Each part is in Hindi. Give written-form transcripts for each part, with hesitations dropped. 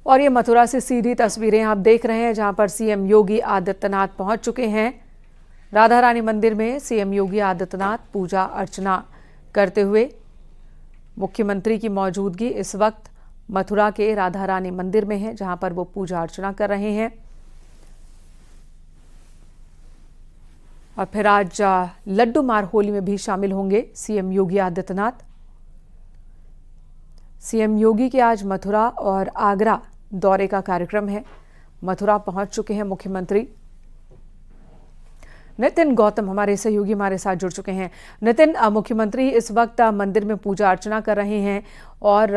और ये मथुरा से सीधी तस्वीरें आप देख रहे हैं, जहां पर सीएम योगी आदित्यनाथ पहुंच चुके हैं। राधा रानी मंदिर में सीएम योगी आदित्यनाथ पूजा अर्चना करते हुए। मुख्यमंत्री की मौजूदगी इस वक्त मथुरा के राधा रानी मंदिर में है, जहां पर वो पूजा अर्चना कर रहे हैं। और फिर आज लड्डू मार होली में भी शामिल होंगे सीएम योगी आदित्यनाथ। सीएम योगी के आज मथुरा और आगरा दौरे का कार्यक्रम है। मथुरा पहुंच चुके हैं मुख्यमंत्री। नितिन गौतम हमारे सहयोगी हमारे साथ जुड़ चुके हैं। नितिन, मुख्यमंत्री इस वक्त मंदिर में पूजा अर्चना कर रहे हैं और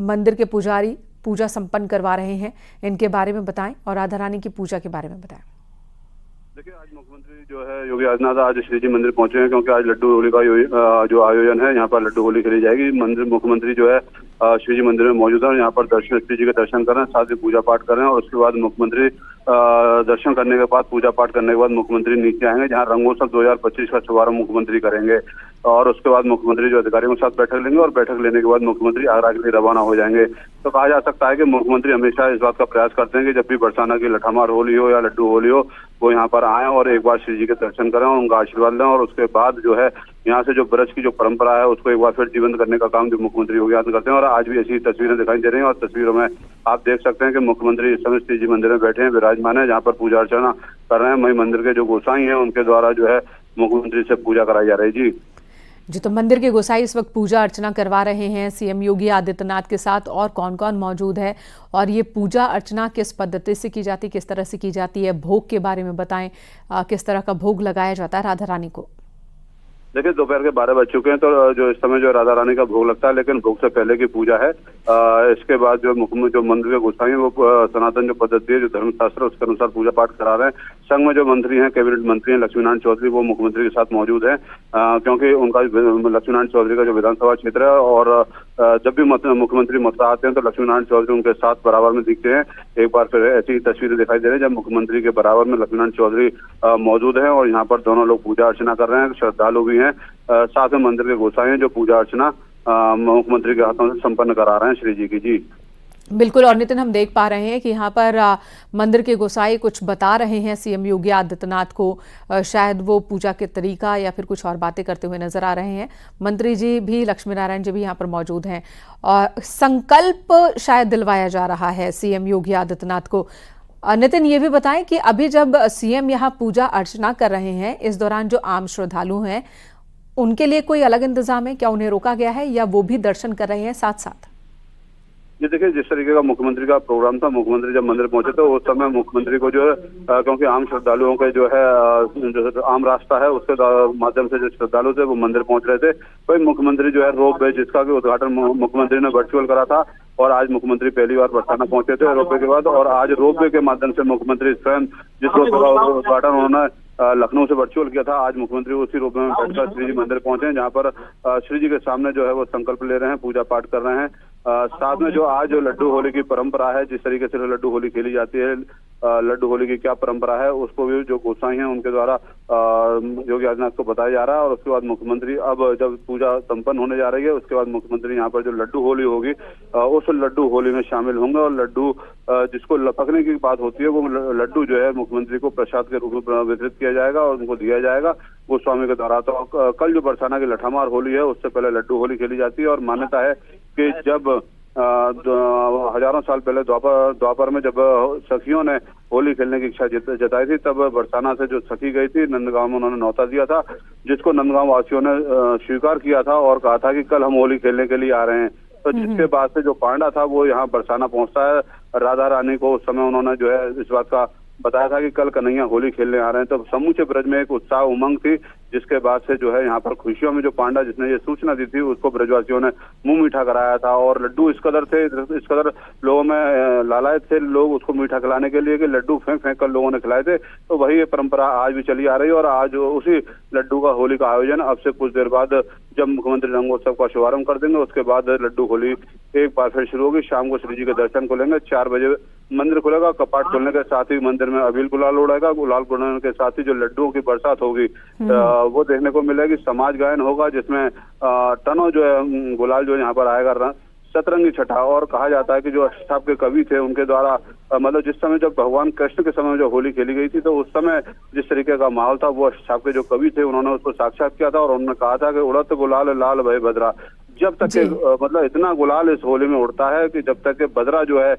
मंदिर के पुजारी पूजा संपन्न करवा रहे हैं। इनके बारे में बताएं और राधा रानी की पूजा के बारे में बताएं। देखिए, आज मुख्यमंत्री जो है योगी आदित्यनाथ आज श्री जी मंदिर पहुंचे हैं, क्योंकि आज लड्डू होली का जो आयोजन है, यहाँ पर लड्डू होली खेली जाएगी। मंदिर मुख्यमंत्री जो है श्री जी मंदिर में मौजूद है और यहाँ पर दर्शन श्री जी के दर्शन कर रहे हैं, साथ ही पूजा पाठ कर रहे हैं। और उसके बाद मुख्यमंत्री दर्शन करने के बाद पूजा पाठ करने के बाद मुख्यमंत्री नीचे आएंगे, जहाँ रंगोत्सव 2025 का शुभारंभ मुख्यमंत्री करेंगे। और उसके बाद मुख्यमंत्री जो अधिकारियों के साथ बैठक लेंगे और बैठक लेने के बाद मुख्यमंत्री आगरा के लिए रवाना हो जाएंगे। तो कहा जा सकता है कि मुख्यमंत्री हमेशा इस बात का प्रयास करते हैं कि जब भी बरसाना की लठामार होली हो या लड्डू होली हो, वो यहाँ पर आए और एक बार श्री जी के दर्शन करें और उनका आशीर्वाद लें। और उसके बाद जो है यहाँ से जो ब्रज की जो परंपरा है उसको एक बार फिर जीवंत करने का काम जो मुख्यमंत्री योगी आदित्यनाथ करते हैं। और आज भी ऐसी तस्वीरें दिखाई दे रही हैं और तस्वीरों में आप देख सकते हैं कि मुख्यमंत्री इस समय श्री जी मंदिर में बैठे हैं, विराजमान है, जहाँ पर पूजा अर्चना कर रहे हैं। वहीं मंदिर के जो गोसाई हैं उनके द्वारा जो है मुख्यमंत्री से पूजा कराई जा रही है। जी, तो मंदिर के गोसाई इस वक्त पूजा अर्चना करवा रहे हैं सीएम योगी आदित्यनाथ के साथ। और कौन कौन मौजूद है और ये पूजा अर्चना किस पद्धति से की जाती है, किस तरह से की जाती है, भोग के बारे में बताएं। किस तरह का भोग लगाया जाता है राधा रानी को? देखिए, दोपहर के 12 बज चुके हैं, तो जो इस समय जो राधा रानी का भोग लगता है, लेकिन भोग से पहले की पूजा है। इसके बाद जो मंदिर के गोसाई है वो सनातन जो पद्धति है, जो धर्मशास्त्र उसके अनुसार पूजा पाठ करा रहे हैं। संघ में जो मंत्री हैं, कैबिनेट मंत्री हैं लक्ष्मीनारायण चौधरी, वो मुख्यमंत्री के साथ मौजूद है, क्योंकि उनका लक्ष्मीनारायण चौधरी का जो विधानसभा क्षेत्र है। और जब भी मुख्यमंत्री मथुरा आते हैं तो लक्ष्मीनारायण चौधरी उनके साथ बराबर में दिखते हैं। एक बार फिर ऐसी तस्वीरें दिखाई दे रही है जब मुख्यमंत्री के बराबर में लक्ष्मीनारायण चौधरी मौजूद है और यहाँ पर दोनों लोग पूजा अर्चना कर रहे हैं। श्रद्धालु भी हैं, साथ में मंदिर के गोसाई हैं जो पूजा अर्चना मुख्यमंत्री के हाथों से संपन्न करा रहे हैं श्री जी की। जी बिल्कुल। और नितिन, हम देख पा रहे हैं कि यहाँ पर मंदिर के गोसाई कुछ बता रहे हैं सीएम योगी आदित्यनाथ को। शायद वो पूजा के तरीका या फिर कुछ और बातें करते हुए नजर आ रहे हैं। मंत्री जी भी, लक्ष्मी नारायण जी भी यहाँ पर मौजूद हैं और संकल्प शायद दिलवाया जा रहा है सीएम योगी आदित्यनाथ को। नितिन, ये भी बताएं कि अभी जब सीएम यहाँ पूजा अर्चना कर रहे हैं, इस दौरान जो आम श्रद्धालु हैं उनके लिए कोई अलग इंतजाम है क्या? उन्हें रोका गया है या वो भी दर्शन कर रहे हैं साथ साथ? ये देखिए, जिस तरीके का मुख्यमंत्री का प्रोग्राम था, मुख्यमंत्री जब मंदिर पहुंचे थे उस समय मुख्यमंत्री को जो है क्योंकि आम श्रद्धालुओं के जो है जो आम रास्ता है उसके माध्यम से जो श्रद्धालु थे वो मंदिर पहुंच रहे थे। वही मुख्यमंत्री जो है रोप वे, जिसका भी उद्घाटन मुख्यमंत्री ने वर्चुअल करा था, और आज मुख्यमंत्री पहली बार बरसाना पहुंचे थे रोपवे के बाद। और आज रोपवे के माध्यम से मुख्यमंत्री स्वयं जिसको उद्घाटन उन्होंने लखनऊ से वर्चुअल किया था, आज मुख्यमंत्री उसी रोपवे में बैठकर श्री जी मंदिर पहुंचे हैं, जहाँ पर श्री जी के सामने जो है वो संकल्प ले रहे हैं, पूजा पाठ कर रहे हैं। साथ में जो आज जो लड्डू होली की परंपरा है, जिस तरीके से लड्डू होली खेली जाती है, लड्डू होली की क्या परंपरा है, उसको भी जो गोसाई हैं उनके द्वारा योगी आदित्यनाथ को बताया जा रहा है। और उसके बाद मुख्यमंत्री अब जब पूजा संपन्न होने जा रही है, उसके बाद मुख्यमंत्री यहाँ पर जो लड्डू होली होगी उस लड्डू होली में शामिल होंगे। और लड्डू जिसको लपकने की बात होती है, वो लड्डू जो है मुख्यमंत्री को प्रसाद के रूप में वितरित किया जाएगा और उनको दिया जाएगा गोस्वामी के द्वारा। तो कल जो बरसाना की लठामार होली है उससे पहले लड्डू होली खेली जाती है। और मान्यता है कि जब हजारों साल पहले द्वापर में जब सखियों ने होली खेलने की इच्छा जताई थी, तब बरसाना से जो सखी गई थी नंदगांव में, उन्होंने न्योता दिया था, जिसको नंदगांव वासियों ने स्वीकार किया था और कहा था कि कल हम होली खेलने के लिए आ रहे हैं। तो जिसके बाद से जो पांडा था वो यहाँ बरसाना पहुंचता है। राधा रानी को उस समय उन्होंने जो है इस बात का बताया था कि कल कन्हैया होली खेलने आ रहे हैं। तो समूचे ब्रज में एक उत्साह उमंग थी, जिसके बाद से जो है यहाँ पर खुशियों में जो पांडा जिसने ये सूचना दी थी उसको ब्रजवासियों ने मुंह मीठा कराया था। और लड्डू इस कदर लोगों में लालायत थे लोग उसको मीठा खिलाने के लिए कि लड्डू फेंक कर लोगों ने खिलाए थे। तो वही ये परंपरा आज भी चली आ रही है। और आज उसी लड्डू का होली का आयोजन अब से कुछ देर बाद जब मुख्यमंत्री रंगोत्सव का शुभारंभ कर देंगे, उसके बाद लड्डू होली एक बार फिर शुरू होगी। शाम को श्री जी के दर्शन को लेंगे, 4 बजे मंदिर खुलेगा। कपाट खुलने के साथ ही मंदिर में अबीर गुलाल उड़ेगा। गुलाल उड़ने के साथ ही जो लड्डुओं की बरसात होगी वो देखने को मिलेगी। समाज गायन होगा जिसमें टनों जो है गुलाल जो यहाँ पर आएगा सतरंगी छटा। और कहा जाता है कि जो अष्टसाप के कवि थे उनके द्वारा मतलब जिस समय जब भगवान कृष्ण के समय में जो होली खेली गई थी तो उस समय जिस तरीके का माहौल था वो अष्टसाप के जो कवि थे उन्होंने उसको साक्षात किया था और उन्होंने कहा था कि उड़त गुलाल लाल भय भद्रा। जब तक के मतलब इतना गुलाल इस होली में उड़ता है कि जब तक के बदरा जो है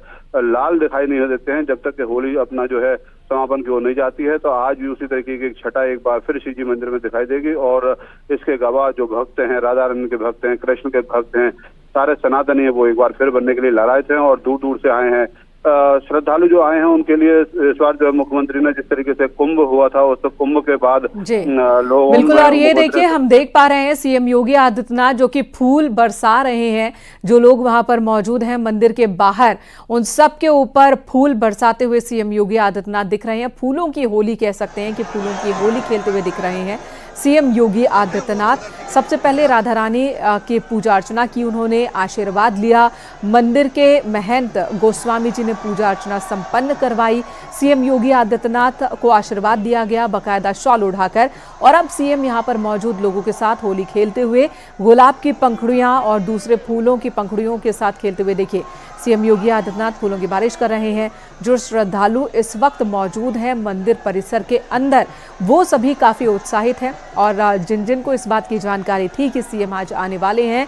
लाल दिखाई नहीं देते हैं, जब तक के होली अपना जो है समापन की ओर नहीं जाती है। तो आज भी उसी तरीके की छटा एक बार फिर शिव जी मंदिर में दिखाई देगी और इसके गवाह जो भक्त हैं, राधा रानी के भक्त हैं, कृष्ण के भक्त हैं, सारे सनातनी है वो एक बार फिर बनने के लिए लालायित हैं और दूर दूर से आए हैं। श्रद्धालु जो आए हैं उनके लिए इस बार जो मुख्यमंत्री ने जिस तरीके से कुंभ हुआ था उस कुंभ के बाद लोग बिल्कुल। और ये देखिए हम देख पा रहे हैं सीएम योगी आदित्यनाथ जो कि फूल बरसा रहे हैं, जो लोग वहां पर मौजूद हैं मंदिर के बाहर उन सब के ऊपर फूल बरसाते हुए सीएम योगी आदित्यनाथ दिख रहे हैं। फूलों की होली कह सकते हैं कि फूलों की होली खेलते हुए दिख रहे हैं सीएम योगी आदित्यनाथ। सबसे पहले राधा रानी की पूजा अर्चना की, उन्होंने आशीर्वाद लिया। मंदिर के महंत गोस्वामी जी ने पूजा अर्चना संपन्न करवाई। सीएम योगी आदित्यनाथ को आशीर्वाद दिया गया बाकायदा शॉल उठाकर। और अब सीएम यहां पर मौजूद लोगों के साथ होली खेलते हुए गुलाब की पंखुड़ियां और दूसरे फूलों की पंखुड़ियों के साथ खेलते हुए देखिए सीएम योगी आदित्यनाथ फूलों की बारिश कर रहे हैं। जो श्रद्धालु इस वक्त मौजूद हैं मंदिर परिसर के अंदर वो सभी काफी उत्साहित हैं और जिन जिन को इस बात की जानकारी थी कि सीएम आज आने वाले हैं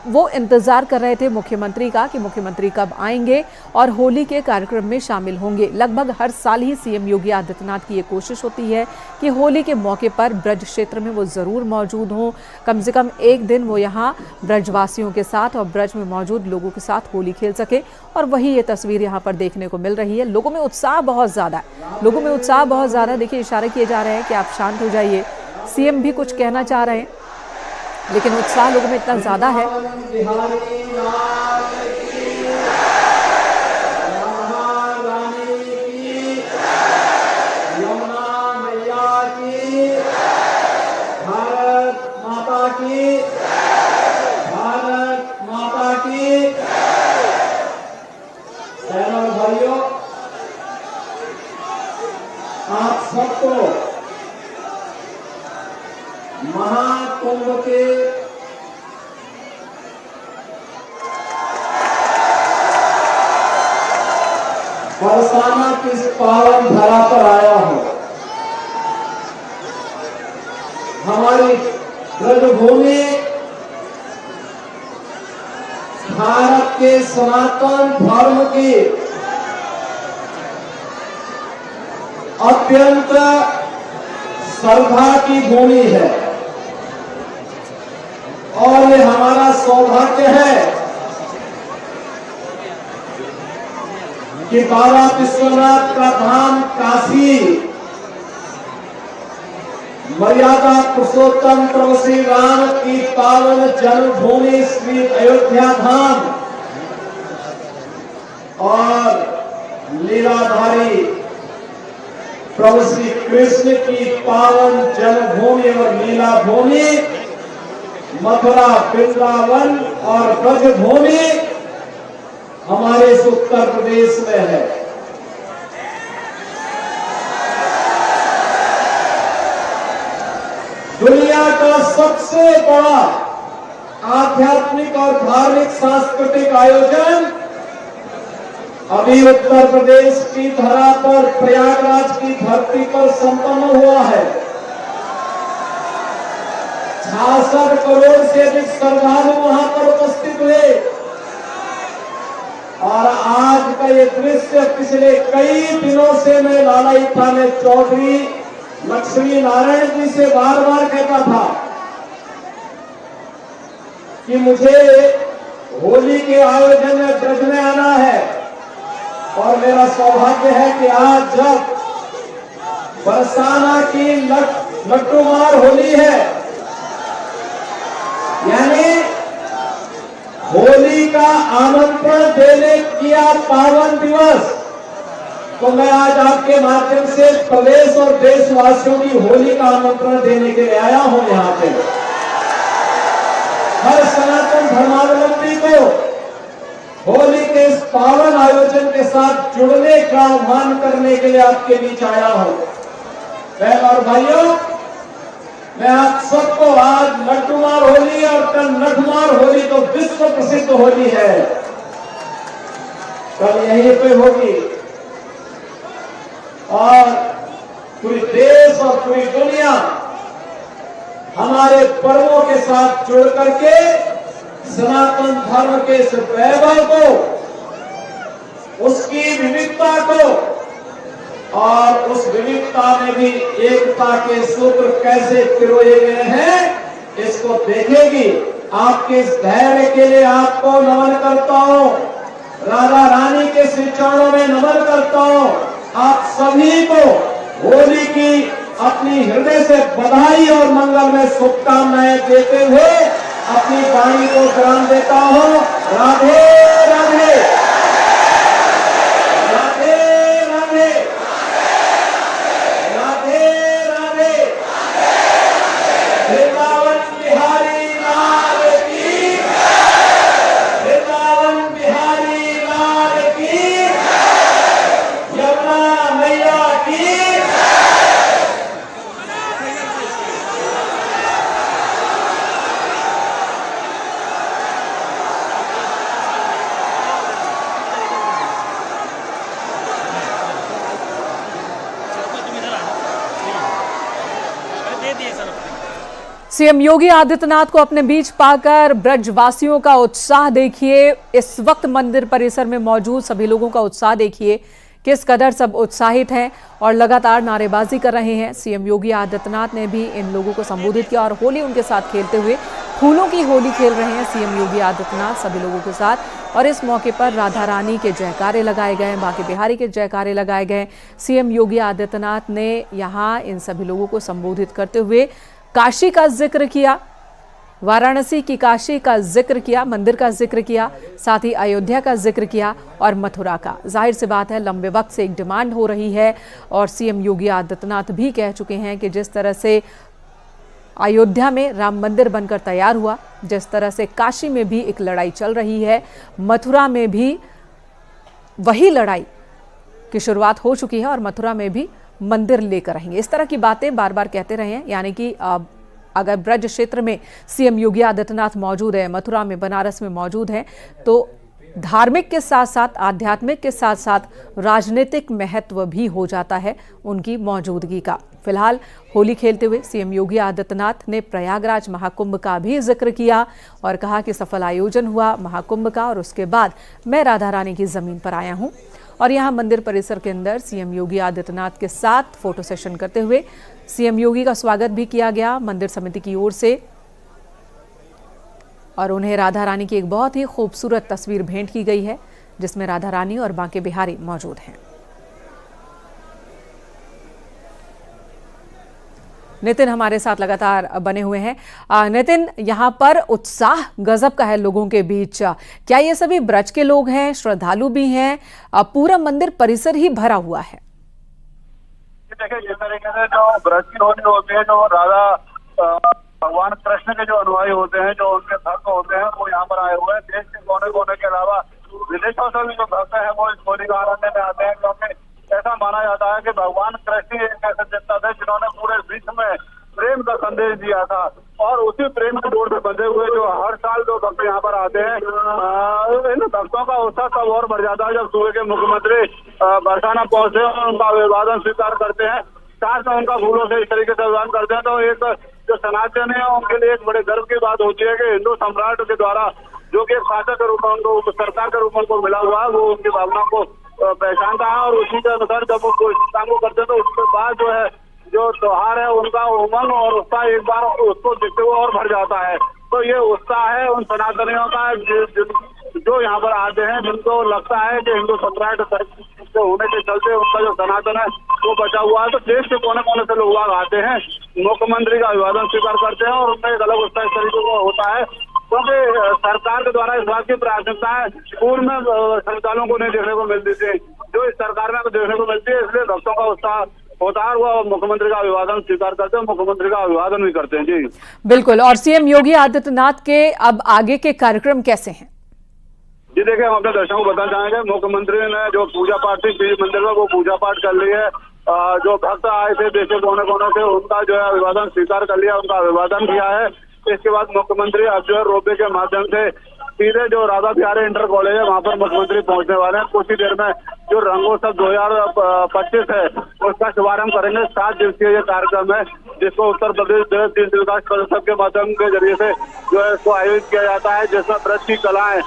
वो इंतजार कर रहे थे मुख्यमंत्री का कि मुख्यमंत्री कब आएंगे और होली के कार्यक्रम में शामिल होंगे। लगभग हर साल ही सीएम योगी आदित्यनाथ की ये कोशिश होती है कि होली के मौके पर ब्रज क्षेत्र में वो जरूर मौजूद हों, कम से कम एक दिन वो यहाँ ब्रजवासियों के साथ और ब्रज में मौजूद लोगों के साथ होली खेल सके। और वही ये तस्वीर यहाँ पर देखने को मिल रही है। लोगों में उत्साह बहुत ज्यादा है, लोगों में उत्साह बहुत ज्यादा है। देखिए इशारे किए जा रहे हैं कि आप शांत हो जाइए। सीएम भी कुछ कहना चाह रहे हैं लेकिन उत्साह लोगों में इतना ज्यादा है। भाइयों, आप सबको महाकुंभ के बरसाना की इस पावन धरा पर आया हूं। हमारी ब्रजभूमि भारत के सनातन धर्म की अत्यंत श्रद्धा की भूमि है और ये हमारा सौभाग्य है कि बाबा विश्वनाथ का धाम काशी, मर्यादा पुरुषोत्तम प्रभु श्री राम की पावन जन्मभूमि श्री अयोध्या धाम और लीलाधारी प्रभु श्री कृष्ण की पावन जन्मभूमि और लीला भूमि मथुरा, वृंदावन और ब्रजभूमि हमारे इस उत्तर प्रदेश में है। दुनिया का सबसे बड़ा आध्यात्मिक और धार्मिक सांस्कृतिक आयोजन अभी उत्तर प्रदेश की धरा पर प्रयागराज की धरती पर संपन्न हुआ है। 66 करोड़ से अधिक श्रद्धालु वहां पर उपस्थित हुए और आज का ये दृश्य पिछले कई दिनों से मैं लालाई थाने चौधरी लक्ष्मी नारायण जी से बार बार कहता था कि मुझे होली के आयोजन में ब्रज में आना है और मेरा सौभाग्य है कि आज जब बरसाना की लट्टूमार होली है, यानी होली का आमंत्रण देने किया पावन दिवस, तो मैं आज आपके माध्यम से प्रदेश और देशवासियों की होली का आमंत्रण देने के लिए आया हूं। यहाँ पे हर सनातन धर्मावलंबी को होली के इस पावन आयोजन के साथ जुड़ने का आह्वान करने के लिए आपके बीच आया हूं। बहन और भाइयों, मैं आप सबको आज लड्डूमार होली और कल नटमार होली तो विश्व प्रसिद्ध होली है, कल यहीं पे होगी और पूरी देश और पूरी दुनिया हमारे पर्वों के साथ जुड़ करके सनातन धर्म के इस वैभव को, उसकी विविधता को और उस विविधता में भी एकता के सूत्र कैसे पिरोए गए हैं इसको देखेगी। आपके इस धैर्य के लिए आपको नमन करता हूं, राधा रानी के श्री चरणों में नमन करता हूं। आप सभी को होली की अपनी हृदय से बधाई और मंगल में शुभकामनाएं देते हुए अपनी वाणी को विराम देता हूं। राधे राधे, राधे राधे, राधे राधे। वृंदावन बिहारी लाल की, वृंदावन बिहारी लाल की, यमुना मैया की। सीएम योगी आदित्यनाथ को अपने बीच पाकर ब्रजवासियों का उत्साह देखिए। इस वक्त मंदिर परिसर में मौजूद सभी लोगों का उत्साह देखिए, किस कदर सब उत्साहित हैं और लगातार नारेबाजी कर रहे हैं। सीएम योगी आदित्यनाथ ने भी इन लोगों को संबोधित किया और होली उनके साथ खेलते हुए फूलों की होली खेल रहे हैं सीएम योगी आदित्यनाथ सभी लोगों के साथ। और इस मौके पर राधा रानी के जयकारे लगाए गए, बांके बिहारी के जयकारे लगाए गए। सीएम योगी आदित्यनाथ ने यहाँ इन सभी लोगों को संबोधित करते हुए काशी का जिक्र किया, वाराणसी की काशी का जिक्र किया, मंदिर का जिक्र किया, साथ ही अयोध्या का जिक्र किया और मथुरा का। जाहिर सी बात है लंबे वक्त से एक डिमांड हो रही है और सीएम योगी आदित्यनाथ भी कह चुके हैं कि जिस तरह से अयोध्या में राम मंदिर बनकर तैयार हुआ, जिस तरह से काशी में भी एक लड़ाई चल रही है, मथुरा में भी वही लड़ाई की शुरुआत हो चुकी है और मथुरा में भी मंदिर लेकर रहेंगे। इस तरह की बातें बार बार कहते रहे हैं। यानी कि अगर ब्रज क्षेत्र में सीएम योगी आदित्यनाथ मौजूद है, मथुरा में, बनारस में मौजूद हैं, तो धार्मिक के साथ साथ आध्यात्मिक के साथ साथ राजनीतिक महत्व भी हो जाता है उनकी मौजूदगी का। फिलहाल होली खेलते हुए सीएम योगी आदित्यनाथ ने प्रयागराज महाकुंभ का भी जिक्र किया और कहा कि सफल आयोजन हुआ महाकुंभ का और उसके बाद मैं राधा रानी की जमीन पर आया हूं। और यहाँ मंदिर परिसर के अंदर सीएम योगी आदित्यनाथ के साथ फोटो सेशन करते हुए सीएम योगी का स्वागत भी किया गया मंदिर समिति की ओर से और उन्हें राधा रानी की एक बहुत ही खूबसूरत तस्वीर भेंट की गई है जिसमें राधा रानी और बांके बिहारी मौजूद हैं। नितिन हमारे साथ लगातार बने हुए हैं। नितिन, यहाँ पर उत्साह गजब का है लोगों के बीच। क्या ये सभी ब्रज के लोग हैं, श्रद्धालु भी हैं? पूरा मंदिर परिसर ही भरा हुआ है। देखिए, जिस तरीके से जो ब्रज की होली होती है, जो राधा भगवान कृष्ण के जो अनुयायी होते हैं, जो उनके भक्त होते हैं, वो यहाँ पर आए हुए हैं। देश के कोने कोने के अलावा विदेशों से भी जो भक्त हैं वो इस होली का आनंद में आते हैं, क्योंकि ऐसा माना जाता है कि भगवान कृष्ण एक ऐसे देवता थे जिन्होंने पूरे विश्व में प्रेम का संदेश दिया था और उसी प्रेम की डोर से बंधे हुए जो हर साल जो भक्त यहाँ पर आते हैं, इन भक्तों का उत्साह तब और बढ़ जाता है जब सूबे के मुख्यमंत्री बरसाना पहुंचे और उनका अभिवादन स्वीकार करते हैं, साथ में उनका फूलों से इस तरीके से अभिवादन करते हैं। तो एक जो सनातन है उनके लिए एक बड़े गर्व की बात होती है कि हिंदू सम्राट के द्वारा जो कि एक शासक के रूप में उनको सरकार के रूप में उनको मिला हुआ है, वो उनकी भावना को पहचानता है और उसी के अनुसार जब वो कोई काम को करते हैं तो उसके बाद जो है जो त्योहार है उनका उमंग और उत्साह एक बार उसको देखते हुए और बढ़ जाता है। तो ये उत्साह है उन सनातनियों का जो यहाँ पर आते हैं, जिनको लगता है कि हिंदू सम्राट होने के चलते उनका जो सनातन है वो बचा हुआ है। तो देश के कोने कोने से लोग आते हैं, मुख्यमंत्री का अभिवादन स्वीकार करते हैं और उनका एक अलग उत्साह इस तरीके का होता है, क्योंकि सरकार के द्वारा इस बात की प्राथमिकताएं पूर्व में श्रद्धालुओं को नहीं देखने को मिलती थी, जो इस सरकार में देखने को मिलती है। इसलिए भक्तों का उत्साह होता है, वो मुख्यमंत्री का अभिवादन स्वीकार करते हैं, मुख्यमंत्री का अभिवादन भी करते हैं। जी बिल्कुल। और सीएम योगी आदित्यनाथ के अब आगे के कार्यक्रम कैसे हैं? जी देखिए, हम अपने दर्शकों को बताना चाहेंगे, मुख्यमंत्री ने जो पूजा पाठ थी श्री मंदिर में वो पूजा पाठ कर ली है जो भक्त आए थे देश के कोने कोने से, उनका जो है अभिवादन स्वीकार कर लिया, उनका अभिवादन किया है। इसके बाद मुख्यमंत्री अब जो है रोपवे के माध्यम से सीधे जो राधा बिहारी इंटर कॉलेज है वहाँ पर मुख्यमंत्री पहुंचने वाले हैं। कुछ ही देर में जो रंगोत्सव 2025 है उसका शुभारंभ करेंगे। 7 दिवसीय ये कार्यक्रम है जिसको उत्तर प्रदेश दीन विकास परिषद के माध्यम के जरिए से जो है इसको आयोजित किया जाता है, जिसमें ब्रज की कलाएं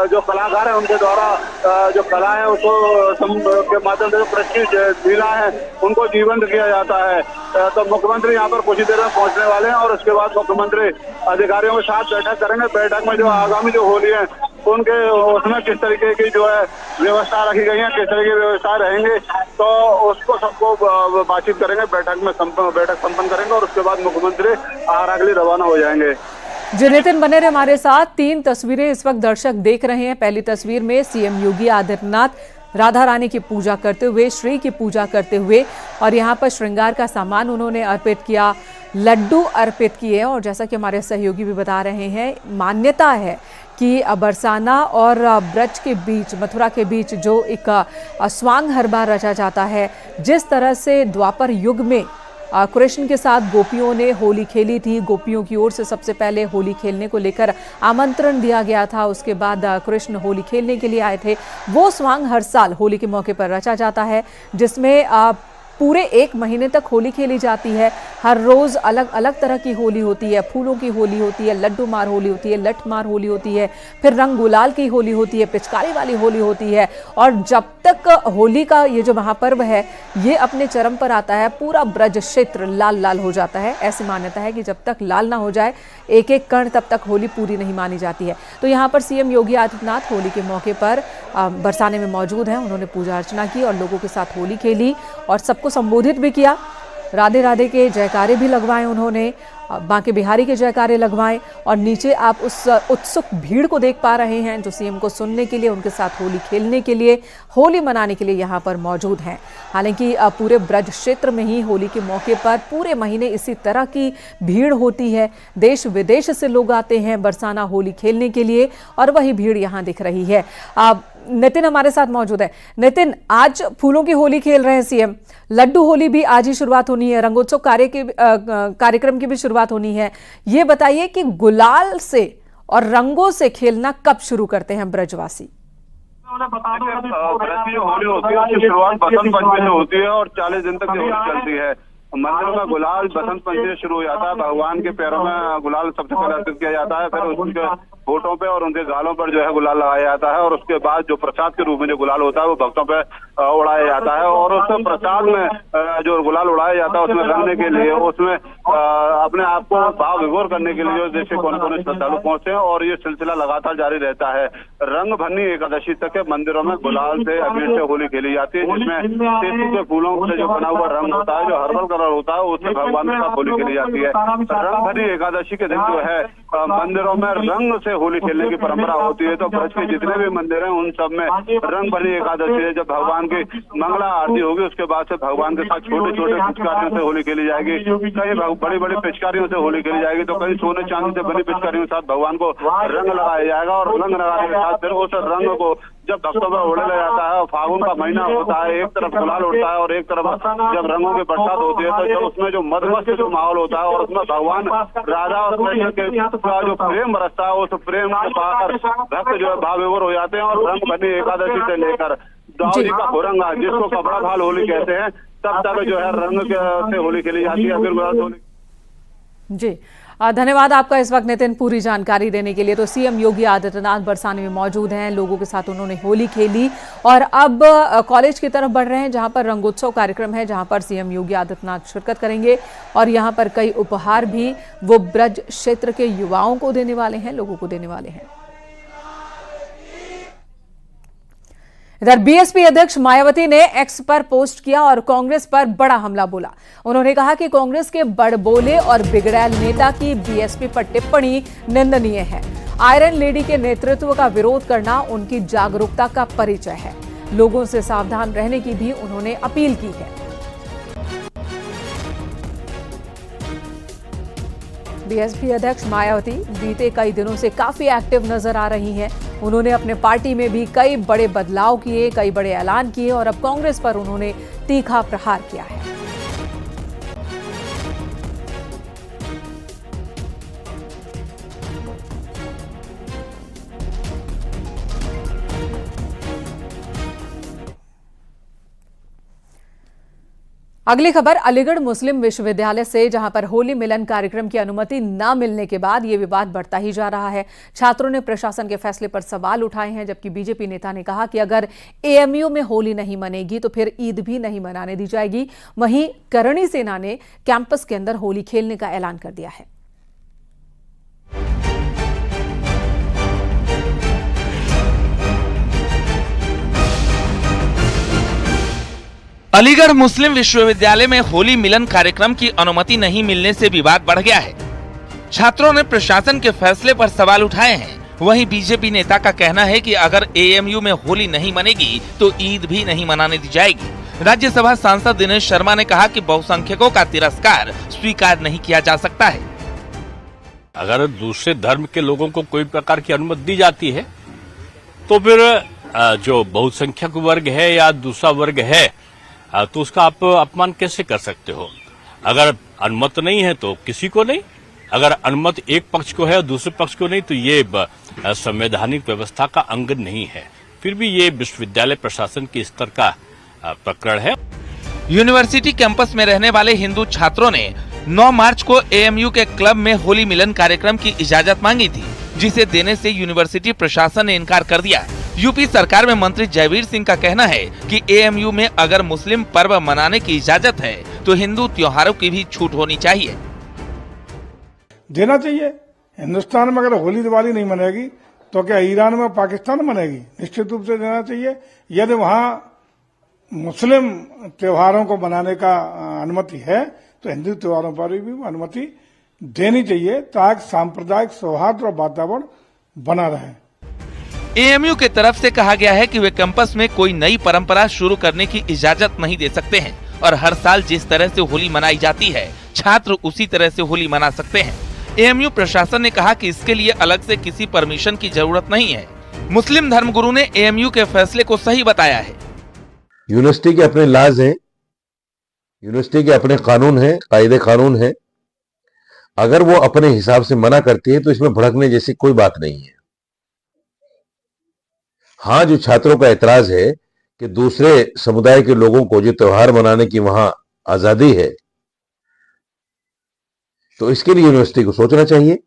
जो कलाकार है उनके द्वारा जो कला है उसको के माध्यम से ब्रज की लीला है उनको जीवंत किया जाता है। तो मुख्यमंत्री यहाँ पर कुछ ही देर में पहुंचने वाले हैं और उसके बाद मुख्यमंत्री अधिकारियों के साथ बैठक करेंगे। बैठक में जो आगामी जो होली है उनके उसमें किस तरीके की जो है व्यवस्था रखी गई है, किस तरह की व्यवस्था रहेंगे, तो उसको सबको बातचीत करेंगे। बैठक संपन्न करेंगे और उसके बाद मुख्यमंत्री आगरा के लिए रवाना हो जाएंगे। जी नितिन बने रहे हमारे साथ। 3 तस्वीरें इस वक्त दर्शक देख रहे हैं। पहली तस्वीर में सीएम योगी आदित्यनाथ राधा रानी की पूजा करते हुए, श्री की पूजा करते हुए, और यहाँ पर श्रृंगार का सामान उन्होंने अर्पित किया, लड्डू अर्पित किए। और जैसा कि हमारे सहयोगी भी बता रहे हैं, मान्यता है कि बरसाना और ब्रज के बीच, मथुरा के बीच जो एक स्वांग हर बार रचा जाता है, जिस तरह से द्वापर युग में कृष्ण के साथ गोपियों ने होली खेली थी, गोपियों की ओर से सबसे पहले होली खेलने को लेकर आमंत्रण दिया गया था, उसके बाद कृष्ण होली खेलने के लिए आए थे। वो स्वांग हर साल होली के मौके पर रचा जाता है, जिसमें पूरे 1 महीने तक होली खेली जाती है। हर रोज अलग अलग तरह की होली होती है, फूलों की होली होती है, लड्डू मार होली होती है, लठ मार होली होती है, फिर रंग गुलाल की होली होती है, पिचकारी वाली होली होती है। और जब तक होली का ये जो महापर्व है ये अपने चरम पर आता है, पूरा ब्रज क्षेत्र लाल लाल हो जाता है। ऐसी मान्यता है कि जब तक लाल ना हो जाए एक एक कण, तब तक होली पूरी नहीं मानी जाती है। तो यहाँ पर सीएम योगी आदित्यनाथ होली के मौके पर बरसाने में मौजूद हैं। उन्होंने पूजा अर्चना की और लोगों के साथ होली खेली और सबको संबोधित भी किया। राधे राधे के जयकारे भी लगवाए उन्होंने, बांके बिहारी के जयकारे लगवाए। और नीचे आप उस उत्सुक भीड़ को देख पा रहे हैं जो सीएम को सुनने के लिए, उनके साथ होली खेलने के लिए, होली मनाने के लिए यहाँ पर मौजूद हैं। हालांकि पूरे ब्रज क्षेत्र में ही होली के मौके पर पूरे महीने इसी तरह की भीड़ होती है। देश विदेश से लोग आते हैं बरसाना होली खेलने के लिए और वही भीड़ यहाँ दिख रही है। नितिन हमारे साथ मौजूद है। नितिन, आज फूलों की होली खेल रहे हैं सीएम, लड्डू होली भी आज ही शुरुआत होनी है, रंगोत्सव कार्यक्रम की भी शुरुआत होनी है। ये बताइए कि गुलाल से और रंगों से खेलना कब शुरू करते हैं ब्रजवासी? ब्रज की होली होती है उसकी शुरुआत बसंत पंचमी से होती है और 40 दिन तक ये होली चलती है। मंदिरों में गुलाल बसंत पंचमी से शुरू हो जाता है। भगवान के पैरों में गुलाल सबसे पहले अर्पित किया जाता है, फिर उनके होठों पे और उनके गालों पर जो है गुलाल लगाया जाता है और उसके बाद जो प्रसाद के रूप में जो गुलाल होता है वो भक्तों पे उड़ाया जाता है। और उस प्रसाद में जो गुलाल उड़ाया जाता है उसमें रंगने के लिए, उसमें अपने आप को भाव विभोर करने के लिए जो देश के कोने कोने श्रद्धालु पहुंचते हैं और ये सिलसिला लगातार जारी रहता है। रंग भरनी एकादशी तक के मंदिरों में गुलाल से, अबीर से होली खेली जाती है, जिसमें तेतु के फूलों से जो बना हुआ रंग होता है, जो हर्बल कलर होता है, उससे भगवान के साथ होली खेली जाती है। रंग भरी एकादशी के दिन जो है मंदिरों में रंग से होली खेलने की परंपरा होती है। तो ब्रज के जितने भी मंदिर हैं उन सब में रंग भरी एकादशी है। जब भगवान की मंगला आरती होगी उसके बाद से भगवान के साथ छोटे छोटे पिचकारियों से होली खेली जाएगी, कहीं बड़ी बड़ी पिचकारियों से होली खेली जाएगी, तो कहीं सोने चांदी से बनी पिचकारियों के साथ भगवान को रंग लगाया जाएगा। और रंग लगाने के साथ फिर उस रंग को जब भक्तों में उड़ाया जाता है, फागुन का महीना होता है, एक तरफ गुलाल उड़ता है और एक तरफ जब रंगों की बरसात होती है, तो जब उसमें जो मधुमस्त जो माहौल होता है और उसमें भगवान राधा और कृष्ण का जो प्रेम बरसता है, उस प्रेम को पाकर भक्त जो है भाव विभोर हो जाते हैं। और रंग भरनी एकादशी से लेकर दाऊ जी का हुरंगा, जिसको कपड़ा भाल होली कहते हैं, तब तक जो है रंग से होली खेली जाती है। फिर गुलाल होली। जी धन्यवाद आपका इस वक्त नितिन पूरी जानकारी देने के लिए। तो सीएम योगी आदित्यनाथ बरसाने में मौजूद हैं, लोगों के साथ उन्होंने होली खेली और अब कॉलेज की तरफ बढ़ रहे हैं जहां पर रंगोत्सव कार्यक्रम है, जहां पर सीएम योगी आदित्यनाथ शिरकत करेंगे और यहां पर कई उपहार भी वो ब्रज क्षेत्र के युवाओं को देने वाले हैं, लोगों को देने वाले हैं। इधर बीएसपी अध्यक्ष मायावती ने एक्स पर पोस्ट किया और कांग्रेस पर बड़ा हमला बोला। उन्होंने कहा कि कांग्रेस के बड़बोले और बिगड़ैल नेता की बीएसपी पर टिप्पणी निंदनीय है। आयरन लेडी के नेतृत्व का विरोध करना उनकी जागरूकता का परिचय है। लोगों से सावधान रहने की भी उन्होंने अपील की है। बीएसपी अध्यक्ष मायावती बीते कई दिनों से काफी एक्टिव नजर आ रही हैं। उन्होंने अपने पार्टी में भी कई बड़े बदलाव किए, कई बड़े ऐलान किए और अब कांग्रेस पर उन्होंने तीखा प्रहार किया है। अगली खबर अलीगढ़ मुस्लिम विश्वविद्यालय से, जहां पर होली मिलन कार्यक्रम की अनुमति न मिलने के बाद ये विवाद बढ़ता ही जा रहा है। छात्रों ने प्रशासन के फैसले पर सवाल उठाए हैं, जबकि बीजेपी नेता ने कहा कि अगर एएमयू में होली नहीं मनेगी तो फिर ईद भी नहीं मनाने दी जाएगी। वहीं करणी सेना ने कैंपस के अंदर होली खेलने का ऐलान कर दिया है। अलीगढ़ मुस्लिम विश्वविद्यालय में होली मिलन कार्यक्रम की अनुमति नहीं मिलने से विवाद बढ़ गया है। छात्रों ने प्रशासन के फैसले पर सवाल उठाए हैं। वहीं बीजेपी नेता का कहना है कि अगर एएमयू में होली नहीं मनेगी तो ईद भी नहीं मनाने दी जाएगी। राज्यसभा सांसद दिनेश शर्मा ने कहा कि बहुसंख्यकों का तिरस्कार स्वीकार नहीं किया जा सकता है। अगर दूसरे धर्म के लोगों को कोई प्रकार की अनुमति दी जाती है तो फिर जो बहुसंख्यक वर्ग है या दूसरा वर्ग है तो उसका आप अपमान कैसे कर सकते हो। अगर अनुमति नहीं है तो किसी को नहीं, अगर अनुमति एक पक्ष को है और दूसरे पक्ष को नहीं तो ये संवैधानिक व्यवस्था का अंग नहीं है। फिर भी ये विश्वविद्यालय प्रशासन के स्तर का प्रकरण है। यूनिवर्सिटी कैंपस में रहने वाले हिंदू छात्रों ने 9 मार्च को एएमयू के क्लब में होली मिलन कार्यक्रम की इजाजत मांगी थी, जिसे देने से यूनिवर्सिटी प्रशासन ने इनकार कर दिया। यूपी सरकार में मंत्री जयवीर सिंह का कहना है कि एएमयू में अगर मुस्लिम पर्व मनाने की इजाजत है तो हिंदू त्योहारों की भी छूट होनी चाहिए। देना चाहिए। हिंदुस्तान में अगर होली दिवाली नहीं मनेगी तो क्या ईरान में पाकिस्तान मनेगी? निश्चित रूप से देना चाहिए। यदि वहां मुस्लिम त्योहारों को मनाने का अनुमति है तो हिंदू त्योहारों पर भी अनुमति देनी चाहिए, ताकि सांप्रदायिक सौहार्द और वातावरण बना रहे। एएमयू के तरफ से कहा गया है कि वे कैंपस में कोई नई परंपरा शुरू करने की इजाजत नहीं दे सकते हैं और हर साल जिस तरह से होली मनाई जाती है छात्र उसी तरह से होली मना सकते हैं। एएमयू प्रशासन ने कहा कि इसके लिए अलग से किसी परमिशन की जरूरत नहीं है। मुस्लिम धर्मगुरु ने एएमयू के फैसले को सही बताया है। यूनिवर्सिटी के अपने लाज हैं, यूनिवर्सिटी के अपने कानून हैं, कायदे कानून हैं। अगर वो अपने हिसाब से मना करती है तो इसमें भड़कने जैसी कोई बात नहीं है। हाँ, जो छात्रों का एतराज है कि दूसरे समुदाय के लोगों को जो त्योहार मनाने की वहां आजादी है, तो इसके लिए यूनिवर्सिटी को सोचना चाहिए।